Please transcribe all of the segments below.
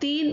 3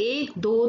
1, 2,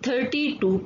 32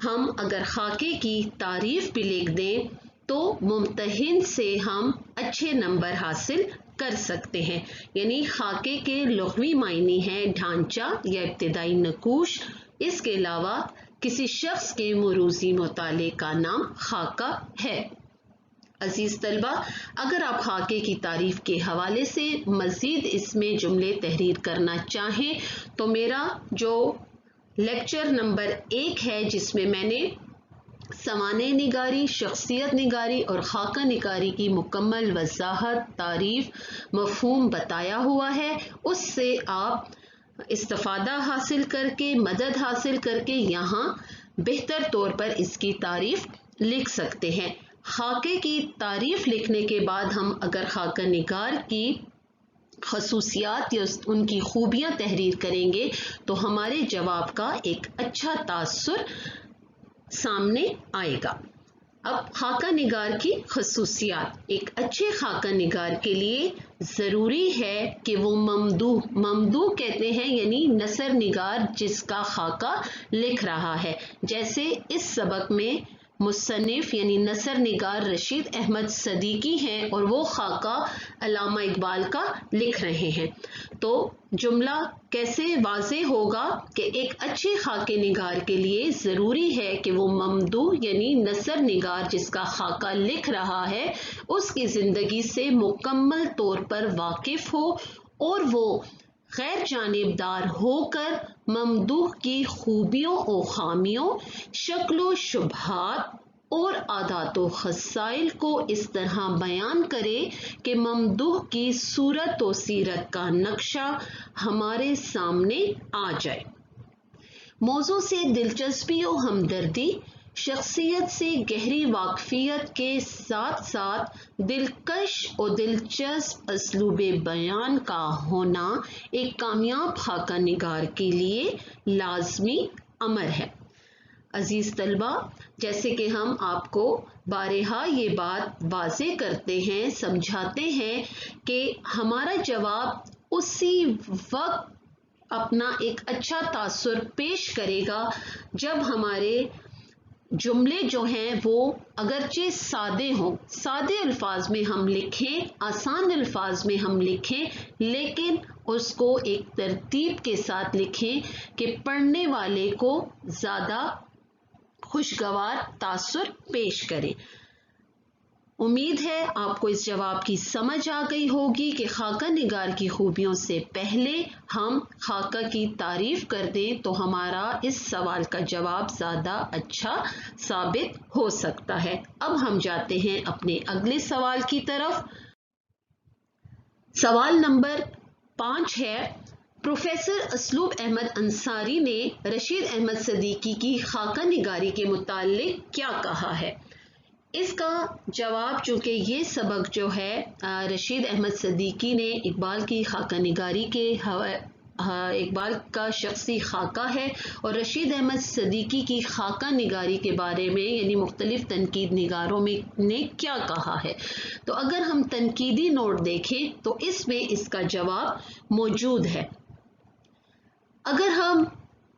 ہم اگر خاکے کی تعریف بھی لکھ دیں تو ممتحن سے ہم اچھے نمبر حاصل کر سکتے ہیں. یعنی خاکے کے لغوی معنی ہیں ڈھانچہ یا ابتدائی نقوش. اس کے علاوہ کسی شخص کے موروثی مطالعے کا نام خاکہ ہے. عزیز طلبہ، اگر آپ خاکے کی تعریف کے حوالے سے مزید اس میں جملے تحریر کرنا چاہیں تو میرا جو لیکچر نمبر 1 ہے جس میں میں نے سوانح نگاری، شخصیت نگاری اور خاکہ نگاری کی مکمل وضاحت، تعریف، مفہوم بتایا ہوا ہے، اس سے آپ استفادہ حاصل کر کے، مدد حاصل کر کے یہاں بہتر طور پر اس کی تعریف لکھ سکتے ہیں. خاکے کی تعریف لکھنے کے بعد ہم اگر خاکہ نگار کی خصوصیات یا ان کی خوبیاں تحریر کریں گے تو ہمارے جواب کا ایک اچھا تاثر سامنے آئے گا. اب خاکہ نگار کی خصوصیات. ایک اچھے خاکہ نگار کے لیے ضروری ہے کہ وہ ممدوح کہتے ہیں یعنی نثر نگار جس کا خاکہ لکھ رہا ہے. جیسے اس سبق میں مصنف یعنی نثر نگار رشید احمد صدیقی ہیں اور وہ خاکہ علامہ اقبال کا لکھ رہے ہیں. تو جملہ کیسے واضح ہوگا کہ ایک اچھے خاکے نگار کے لیے ضروری ہے کہ وہ ممدوح یعنی نثر نگار جس کا خاکہ لکھ رہا ہے اس کی زندگی سے مکمل طور پر واقف ہو اور وہ غیر جانبدار ہو کر ممدوح کی خوبیوں و خامیوں، شکل و شبہات اور عادات و خصائل کو اس طرح بیان کرے کہ ممدوح کی صورت و سیرت کا نقشہ ہمارے سامنے آ جائے. موضوع سے دلچسپی و ہمدردی، شخصیت سے گہری واقفیت کے ساتھ ساتھ دلکش و دلچسپ اسلوب بیان کا ہونا ایک کامیاب خاکہ نگار کے لیے لازمی امر ہے. عزیز طلبہ، جیسے کہ ہم آپ کو بارہا یہ بات واضح کرتے ہیں، سمجھاتے ہیں کہ ہمارا جواب اسی وقت اپنا ایک اچھا تاثر پیش کرے گا جب ہمارے جملے جو ہیں وہ اگرچہ سادے ہوں، سادے الفاظ میں ہم لکھیں، آسان الفاظ میں ہم لکھیں، لیکن اس کو ایک ترتیب کے ساتھ لکھیں کہ پڑھنے والے کو زیادہ خوشگوار تاثر پیش کرے. امید ہے آپ کو اس جواب کی سمجھ آ گئی ہوگی کہ خاکہ نگار کی خوبیوں سے پہلے ہم خاکہ کی تعریف کر دیں تو ہمارا اس سوال کا جواب زیادہ اچھا ثابت ہو سکتا ہے. اب ہم جاتے ہیں اپنے اگلے سوال کی طرف. سوال نمبر 5 ہے، پروفیسر اسلوب احمد انصاری نے رشید احمد صدیقی کی خاکہ نگاری کے متعلق کیا کہا ہے؟ اس کا جواب، چونکہ یہ سبق جو ہے رشید احمد صدیقی نے اقبال کی خاکہ نگاری کے اقبال کا شخصی خاکہ ہے اور رشید احمد صدیقی کی خاکہ نگاری کے بارے میں یعنی مختلف تنقید نگاروں میں نے کیا کہا ہے. تو اگر ہم تنقیدی نوٹ دیکھیں تو اس میں اس کا جواب موجود ہے. اگر ہم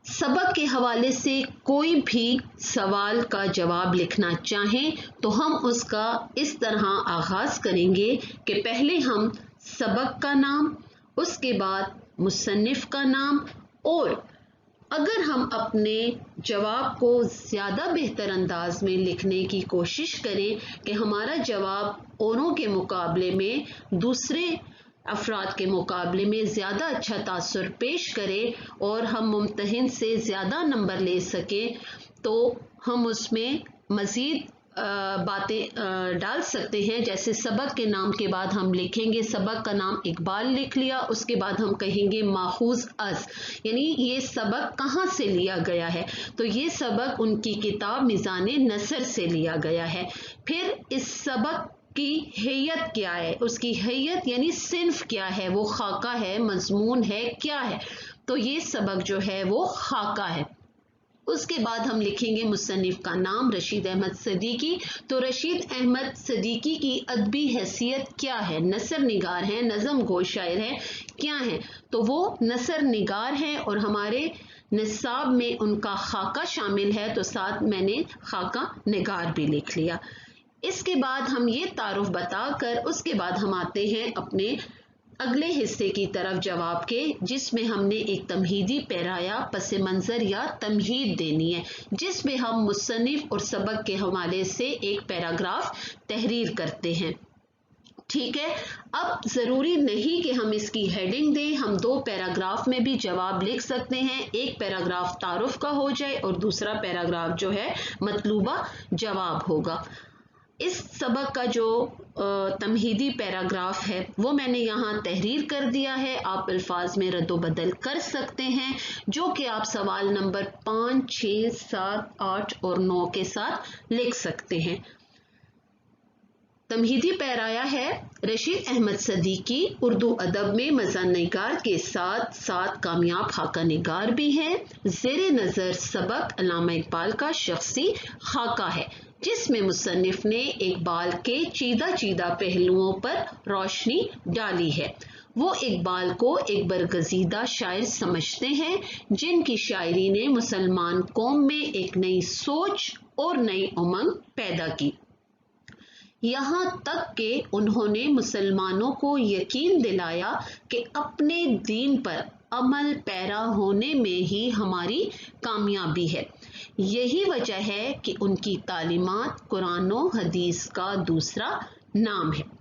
سبق کے حوالے سے کوئی بھی سوال کا جواب لکھنا چاہیں تو ہم اس کا اس طرح آغاز کریں گے کہ پہلے ہم سبق کا نام، اس کے بعد مصنف کا نام، اور اگر ہم اپنے جواب کو زیادہ بہتر انداز میں لکھنے کی کوشش کریں کہ ہمارا جواب اوروں کے مقابلے میں، دوسرے افراد کے مقابلے میں زیادہ اچھا تاثر پیش کرے اور ہم ممتحن سے زیادہ نمبر لے سکیں تو ہم اس میں مزید باتیں ڈال سکتے ہیں. جیسے سبق کے نام کے بعد ہم لکھیں گے، سبق کا نام اقبال لکھ لیا، اس کے بعد ہم کہیں گے ماخوذ از، یعنی یہ سبق کہاں سے لیا گیا ہے، تو یہ سبق ان کی کتاب میزان نثر سے لیا گیا ہے. پھر اس سبق کی حیت کیا ہے، اس کی حیت یعنی صنف کیا ہے، وہ خاکہ ہے، مضمون ہے، کیا ہے، تو یہ سبق جو ہے وہ خاکہ ہے. اس کے بعد ہم لکھیں گے مصنف کا نام رشید احمد صدیقی. تو رشید احمد صدیقی کی ادبی حیثیت کیا ہے؟ نثر نگار ہیں، نظم گو شاعر ہیں، کیا ہیں؟ تو وہ نثر نگار ہیں اور ہمارے نصاب میں ان کا خاکہ شامل ہے تو ساتھ میں نے خاکہ نگار بھی لکھ لیا۔ اس کے بعد ہم یہ تعارف بتا کر اس کے بعد ہم آتے ہیں اپنے اگلے حصے کی طرف جواب کے، جس میں ہم نے ایک تمہیدی پیرایا پس منظر یا تمہید دینی ہے، جس میں ہم مصنف اور سبق کے حوالے سے ایک پیراگراف تحریر کرتے ہیں۔ ٹھیک ہے، اب ضروری نہیں کہ ہم اس کی ہیڈنگ دیں، ہم 2 پیراگراف میں بھی جواب لکھ سکتے ہیں۔ ایک پیراگراف تعارف کا ہو جائے اور دوسرا پیراگراف جو ہے مطلوبہ جواب ہوگا۔ اس سبق کا جو تمہیدی پیراگراف ہے وہ میں نے یہاں تحریر کر دیا ہے، آپ الفاظ میں رد و بدل کر سکتے ہیں، جو کہ آپ سوال نمبر 5، 6، 7، 8 اور 9 کے ساتھ لکھ سکتے ہیں۔ تمہیدی پیرایا ہے رشید احمد صدیقی اردو ادب میں مزاح نگار کے ساتھ ساتھ کامیاب خاکہ نگار بھی ہیں۔ زیر نظر سبق علامہ اقبال کا شخصی خاکہ ہے، جس میں مصنف نے اقبال کے چیدہ پہلوؤں پر روشنی ڈالی ہے۔ وہ اقبال کو ایک برگزیدہ شاعر سمجھتے ہیں، جن کی شاعری نے مسلمان قوم میں ایک نئی سوچ اور نئی امنگ پیدا کی، یہاں تک کہ انہوں نے مسلمانوں کو یقین دلایا کہ اپنے دین پر عمل پیرا ہونے میں ہی ہماری کامیابی ہے۔ یہی وجہ ہے کہ ان کی تعلیمات قرآن و حدیث کا دوسرا نام ہے۔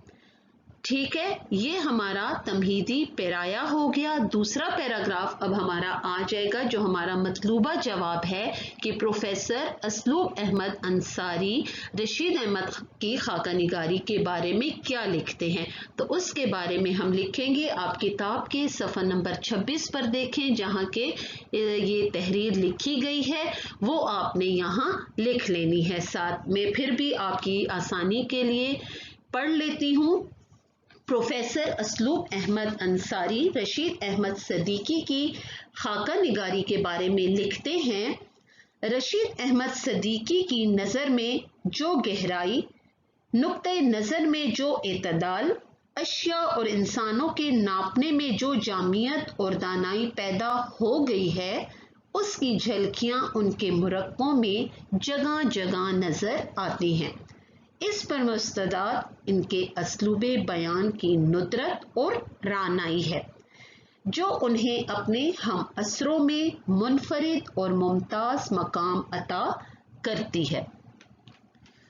ٹھیک ہے، یہ ہمارا تمہیدی پیرایا ہو گیا۔ دوسرا پیراگراف اب ہمارا آ جائے گا، جو ہمارا مطلوبہ جواب ہے کہ پروفیسر اسلوب احمد انصاری رشید احمد کی خاکہ نگاری کے بارے میں کیا لکھتے ہیں۔ تو اس کے بارے میں ہم لکھیں گے، آپ کتاب کے صفحہ نمبر 26 پر دیکھیں، جہاں کہ یہ تحریر لکھی گئی ہے وہ آپ نے یہاں لکھ لینی ہے۔ ساتھ میں پھر بھی آپ کی آسانی کے لیے پڑھ لیتی ہوں۔ پروفیسر اسلوب احمد انصاری رشید احمد صدیقی کی خاکہ نگاری کے بارے میں لکھتے ہیں، رشید احمد صدیقی کی نظر میں جو گہرائی، نقطۂ نظر میں جو اعتدال، اشیاء اور انسانوں کے ناپنے میں جو جامعیت اور دانائی پیدا ہو گئی ہے، اس کی جھلکیاں ان کے مرقعوں میں جگہ جگہ نظر آتی ہیں۔ اس پر مستند ان کے اسلوب بیان کی ندرت اور رعنائی ہے، جو انہیں اپنے ہم عصروں میں منفرد اور ممتاز مقام عطا کرتی ہے۔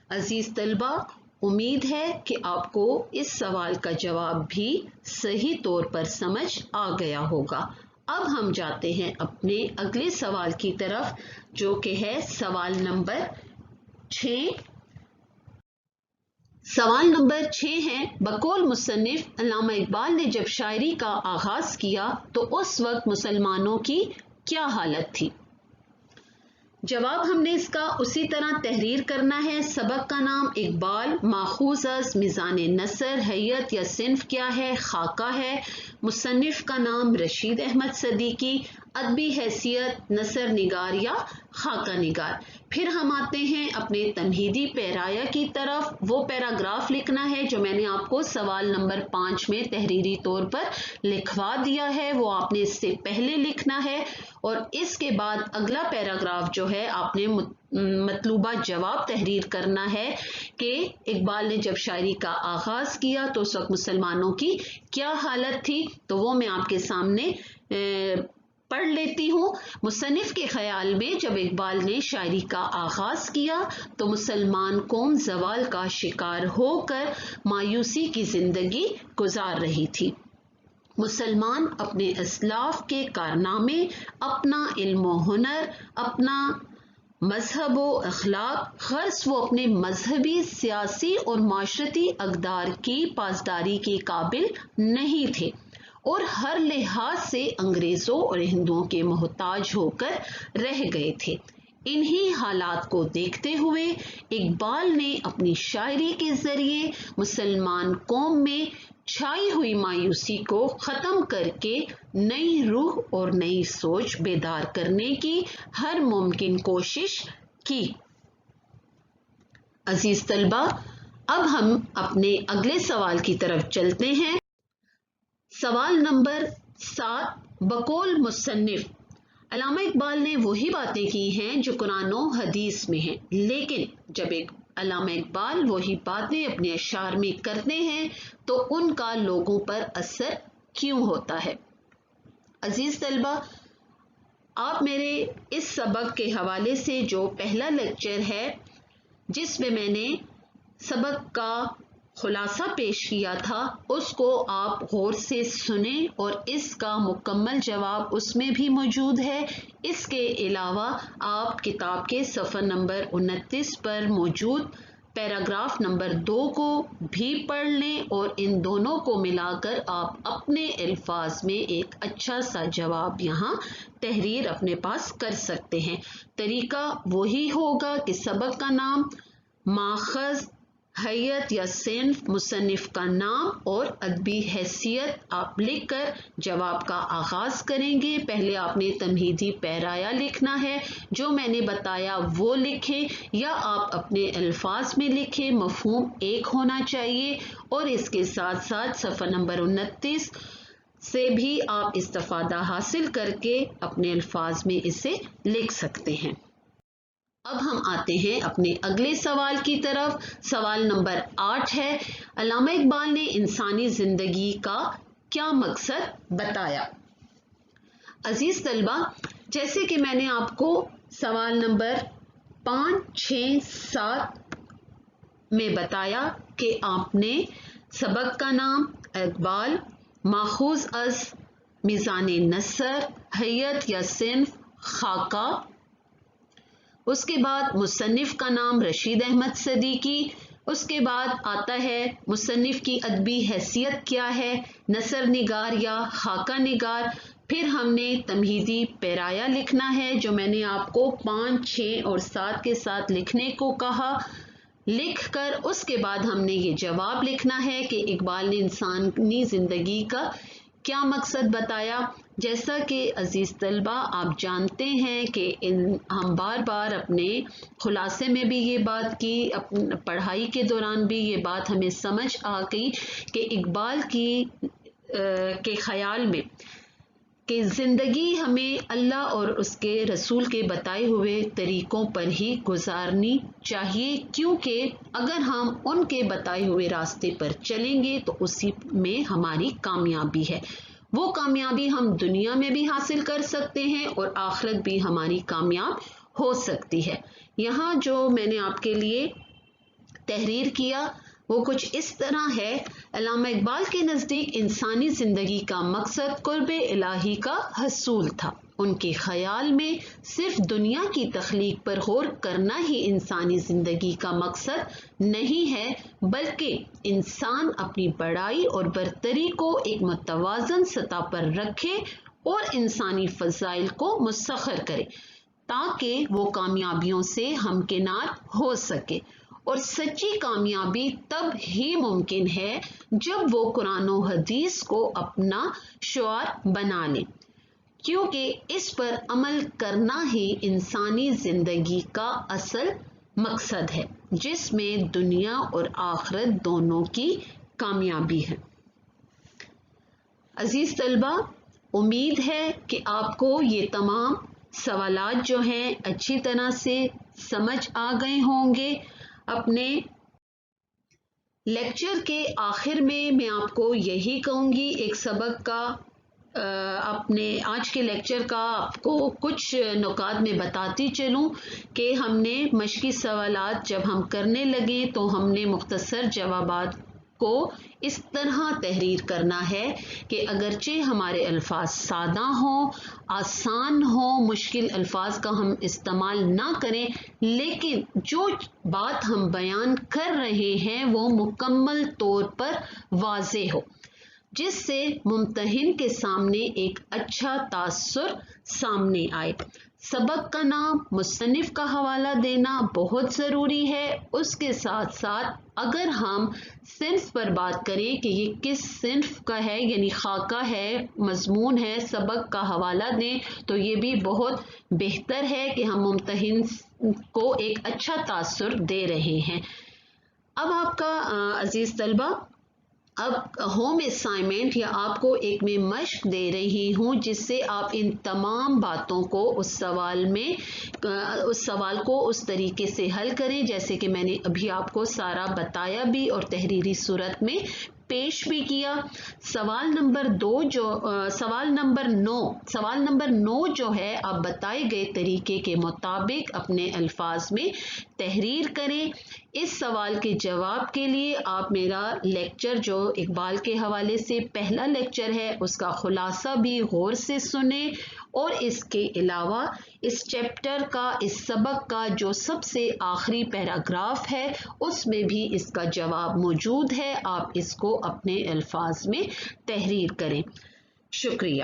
عزیز طلبہ، امید ہے کہ آپ کو اس سوال کا جواب بھی صحیح طور پر سمجھ آ گیا ہوگا۔ اب ہم جاتے ہیں اپنے اگلے سوال کی طرف، جو کہ ہے سوال نمبر 6۔ سوال نمبر 6 ہے، بقول مصنف علامہ اقبال نے جب شاعری کا آغاز کیا تو اس وقت مسلمانوں کی کیا حالت تھی؟ جواب ہم نے اس کا اسی طرح تحریر کرنا ہے۔ سبق کا نام اقبال ماخوذ از میزان نثر، ہیئت یا صنف کیا ہے؟ خاکہ ہے۔ مصنف کا نام رشید احمد صدیقی، ادبی حیثیت نثر نگار یا خاکہ نگار۔ پھر ہم آتے ہیں اپنے تمہیدی پیرایا کی طرف۔ وہ پیراگراف لکھنا ہے جو میں نے آپ کو سوال نمبر 5 میں تحریری طور پر لکھوا دیا ہے، وہ آپ نے اس سے پہلے لکھنا ہے، اور اس کے بعد اگلا پیراگراف جو ہے آپ نے مطلوبہ جواب تحریر کرنا ہے کہ اقبال نے جب شاعری کا آغاز کیا تو اس وقت مسلمانوں کی کیا حالت تھی۔ تو وہ میں آپ کے سامنے پڑھ لیتی ہوں۔ مصنف کے خیال میں جب اقبال نے شاعری کا آغاز کیا تو مسلمان قوم زوال کا شکار ہو کر مایوسی کی زندگی گزار رہی تھی۔ مسلمان اپنے اسلاف کے کارنامے، اپنا علم و ہنر، اپنا مذہب و اخلاق، غرض وہ اپنے مذہبی، سیاسی اور معاشرتی اقدار کی پاسداری کے قابل نہیں تھے اور ہر لحاظ سے انگریزوں اور ہندوؤں کے محتاج ہو کر رہ گئے تھے۔ انہی حالات کو دیکھتے ہوئے اقبال نے اپنی شاعری کے ذریعے مسلمان قوم میں چھائی ہوئی مایوسی کو ختم کر کے نئی روح اور نئی سوچ بیدار کرنے کی ہر ممکن کوشش کی۔ عزیز طلبہ، اب ہم اپنے اگلے سوال کی طرف چلتے ہیں۔ سوال نمبر 7، بقول مصنف علامہ اقبال نے وہی باتیں کی ہیں جو قرآن و حدیث میں ہیں، لیکن جب ایک علامہ اقبال وہی باتیں اپنے اشعار میں کرتے ہیں تو ان کا لوگوں پر اثر کیوں ہوتا ہے؟ عزیز طلبہ، آپ میرے اس سبق کے حوالے سے جو پہلا لیکچر ہے جس میں نے سبق کا خلاصہ پیش کیا تھا اس کو آپ غور سے سنیں اور اس کا مکمل جواب اس میں بھی موجود ہے۔ اس کے علاوہ آپ کتاب کے صفحہ نمبر 29 پر موجود پیراگراف نمبر 2 کو بھی پڑھ لیں اور ان دونوں کو ملا کر آپ اپنے الفاظ میں ایک اچھا سا جواب یہاں تحریر اپنے پاس کر سکتے ہیں۔ طریقہ وہی ہوگا کہ سبق کا نام، ماخذ، حیت یا صنف، مصنف کا نام اور ادبی حیثیت آپ لکھ کر جواب کا آغاز کریں گے۔ پہلے آپ نے تمہیدی پیرایا لکھنا ہے، جو میں نے بتایا وہ لکھیں یا آپ اپنے الفاظ میں لکھیں، مفہوم ایک ہونا چاہیے، اور اس کے ساتھ ساتھ صفحہ نمبر 29 سے بھی آپ استفادہ حاصل کر کے اپنے الفاظ میں اسے لکھ سکتے ہیں۔ اب ہم آتے ہیں اپنے اگلے سوال کی طرف۔ سوال نمبر 8 ہے، علامہ اقبال نے انسانی زندگی کا کیا مقصد بتایا؟ عزیز طلبہ، جیسے کہ میں نے آپ کو سوال نمبر 5، 6، 7 میں بتایا کہ آپ نے سبق کا نام، اقبال، ماخوذ از میزان نثر، حیت یا صنف، خاکہ، اس کے بعد مصنف کا نام رشید احمد صدیقی، اس کے بعد آتا ہے مصنف کی ادبی حیثیت کیا ہے، نثر نگار یا خاکہ نگار، پھر ہم نے تمہیدی پیرایا لکھنا ہے جو میں نے آپ کو 5، 6 اور 7 کے ساتھ لکھنے کو کہا۔ لکھ کر اس کے بعد ہم نے یہ جواب لکھنا ہے کہ اقبال نے انسانی زندگی کا کیا مقصد بتایا۔ جیسا کہ عزیز طلبہ آپ جانتے ہیں کہ ہم بار بار اپنے خلاصے میں بھی یہ بات کی، پڑھائی کے دوران بھی یہ بات ہمیں سمجھ آ گئی کہ اقبال کے خیال میں کہ زندگی ہمیں اللہ اور اس کے رسول کے بتائے ہوئے طریقوں پر ہی گزارنی چاہیے، کیونکہ اگر ہم ان کے بتائے ہوئے راستے پر چلیں گے تو اسی میں ہماری کامیابی ہے۔ وہ کامیابی ہم دنیا میں بھی حاصل کر سکتے ہیں اور آخرت بھی ہماری کامیاب ہو سکتی ہے۔ یہاں جو میں نے آپ کے لیے تحریر کیا وہ کچھ اس طرح ہے۔ علامہ اقبال کے نزدیک انسانی زندگی کا مقصد قرب الہی کا حصول تھا۔ ان کے خیال میں صرف دنیا کی تخلیق پر غور کرنا ہی انسانی زندگی کا مقصد نہیں ہے، بلکہ انسان اپنی بڑائی اور برتری کو ایک متوازن سطح پر رکھے اور انسانی فضائل کو مسخر کرے تاکہ وہ کامیابیوں سے ہمکنار ہو سکے، اور سچی کامیابی تب ہی ممکن ہے جب وہ قرآن و حدیث کو اپنا شعار بنا لیں، کیونکہ اس پر عمل کرنا ہی انسانی زندگی کا اصل مقصد ہے، جس میں دنیا اور آخرت دونوں کی کامیابی ہے۔ عزیز طلبہ، امید ہے کہ آپ کو یہ تمام سوالات جو ہیں اچھی طرح سے سمجھ آ گئے ہوں گے۔ اپنے لیکچر کے آخر میں آپ کو یہی کہوں گی، ایک سبق کا اپنے آج کے لیکچر کا آپ کو کچھ نکات میں بتاتی چلوں کہ ہم نے مشقی سوالات جب ہم کرنے لگے تو ہم نے مختصر جوابات کو اس طرح تحریر کرنا ہے کہ اگرچہ ہمارے الفاظ سادہ ہوں، آسان ہوں، مشکل الفاظ کا ہم استعمال نہ کریں، لیکن جو بات ہم بیان کر رہے ہیں وہ مکمل طور پر واضح ہو، جس سے ممتحن کے سامنے ایک اچھا تاثر سامنے آئے۔ سبق کا نام، مصنف کا حوالہ دینا بہت ضروری ہے۔ اس کے ساتھ ساتھ اگر ہم صنف پر بات کریں کہ یہ کس صنف کا ہے، یعنی خاکہ ہے، مضمون ہے، سبق کا حوالہ دیں تو یہ بھی بہت بہتر ہے کہ ہم ممتحن کو ایک اچھا تاثر دے رہے ہیں۔ اب آپ کا عزیز طلبہ اب ہوم اسائنمنٹ یا آپ کو ایک میں مشق دے رہی ہوں جس سے آپ ان تمام باتوں کو اس سوال کو اس طریقے سے حل کریں جیسے کہ میں نے ابھی آپ کو سارا بتایا بھی اور تحریری صورت میں پیش بھی کیا۔ سوال نمبر 9 جو ہے آپ بتائے گئے طریقے کے مطابق اپنے الفاظ میں تحریر کریں۔ اس سوال کے جواب کے لیے آپ میرا لیکچر جو اقبال کے حوالے سے پہلا لیکچر ہے اس کا خلاصہ بھی غور سے سنیں، اور اس کے علاوہ اس چیپٹر کا، اس سبق کا جو سب سے آخری پیراگراف ہے اس میں بھی اس کا جواب موجود ہے، آپ اس کو اپنے الفاظ میں تحریر کریں۔ شکریہ۔